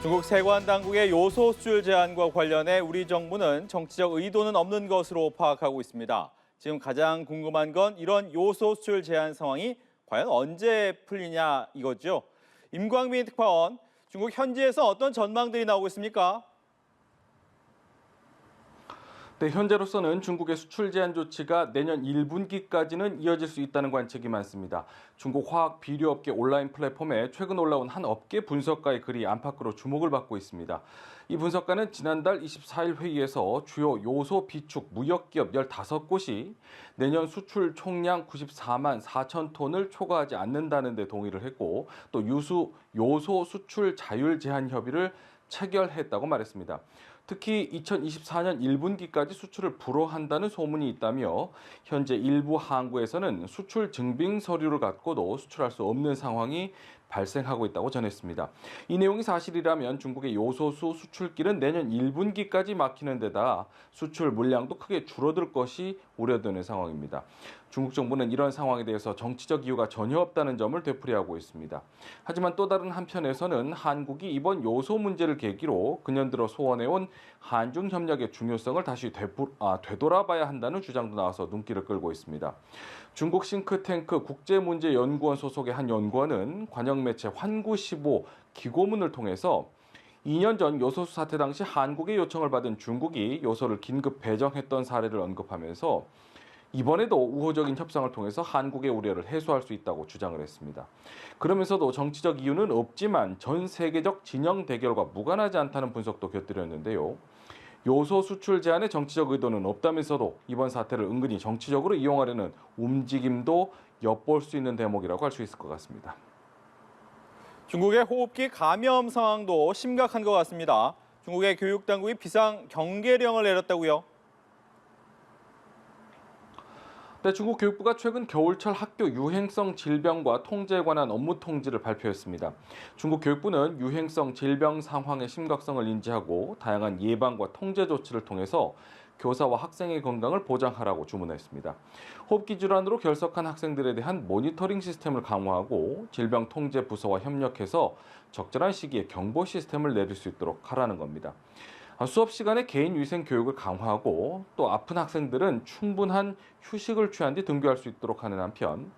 중국 세관 당국의 요소 수출 제한과 관련해 우리 정부는 정치적 의도는 없는 것으로 파악하고 있습니다. 지금 가장 궁금한 건 이런 요소 수출 제한 상황이 과연 언제 풀리냐 이거죠. 임광민 특파원, 중국 현지에서 어떤 전망들이 나오고 있습니까? 네, 현재로서는 중국의 수출 제한 조치가 내년 1분기까지는 이어질 수 있다는 관측이 많습니다. 중국 화학 비료업계 온라인 플랫폼에 최근 올라온 한 업계 분석가의 글이 안팎으로 주목을 받고 있습니다. 이 분석가는 지난달 24일 회의에서 주요 요소 비축 무역기업 15곳이 내년 수출 총량 94만 4천 톤을 초과하지 않는다는 데 동의를 했고, 또 요소 수출 자율 제한 협의를 체결했다고 말했습니다. 특히 2024년 1분기까지 수출을 불허한다는 소문이 있다며 현재 일부 항구에서는 수출 증빙 서류를 갖고도 수출할 수 없는 상황이 발생하고 있다고 전했습니다. 이 내용이 사실이라면 중국의 요소수 수출길은 내년 1분기까지 막히는 데다 수출 물량도 크게 줄어들 것이 우려되는 상황입니다. 중국 정부는 이런 상황에 대해서 정치적 이유가 전혀 없다는 점을 되풀이하고 있습니다. 하지만 또 다른 한편에서는 한국이 이번 요소 문제를 계기로 근년 들어 소원해온 한중 협력의 중요성을 다시 되돌아봐야 한다는 주장도 나와서 눈길을 끌고 있습니다. 중국 싱크탱크 국제문제연구원 소속의 한 연구원은 관영 매체 환구15 기고문을 통해서 2년 전 요소수 사태 당시 한국의 요청을 받은 중국이 요소를 긴급 배정했던 사례를 언급하면서 이번에도 우호적인 협상을 통해서 한국의 우려를 해소할 수 있다고 주장을 했습니다. 그러면서도 정치적 이유는 없지만 전 세계적 진영 대결과 무관하지 않다는 분석도 곁들였는데요. 요소 수출 제한의 정치적 의도는 없다면서도 이번 사태를 은근히 정치적으로 이용하려는 움직임도 엿볼 수 있는 대목이라고 할 수 있을 것 같습니다. 중국의 호흡기 감염 상황도 심각한 것 같습니다. 중국의 교육당국이 비상 경계령을 내렸다고요? 네, 중국 교육부가 최근 겨울철 학교 유행성 질병과 통제에 관한 업무 통지를 발표했습니다. 중국 교육부는 유행성 질병 상황의 심각성을 인지하고 다양한 예방과 통제 조치를 통해서 교사와 학생의 건강을 보장하라고 주문했습니다. 호흡기 질환으로 결석한 학생들에 대한 모니터링 시스템을 강화하고 질병 통제 부서와 협력해서 적절한 시기에 경보 시스템을 내릴 수 있도록 하라는 겁니다. 수업 시간에 개인 위생 교육을 강화하고 또 아픈 학생들은 충분한 휴식을 취한 뒤 등교할 수 있도록 하는 한편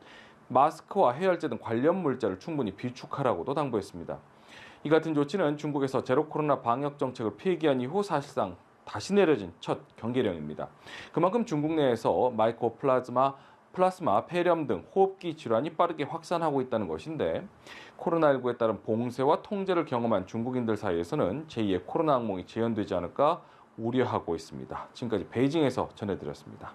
마스크와 해열제 등 관련 물자를 충분히 비축하라고도 당부했습니다. 이 같은 조치는 중국에서 제로 코로나 방역 정책을 폐기한 이후 사실상 다시 내려진 첫 경계령입니다. 그만큼 중국 내에서 플라스마, 폐렴 등 호흡기 질환이 빠르게 확산하고 있다는 것인데 코로나19에 따른 봉쇄와 통제를 경험한 중국인들 사이에서는 제2의 코로나 악몽이 재현되지 않을까 우려하고 있습니다. 지금까지 베이징에서 전해드렸습니다.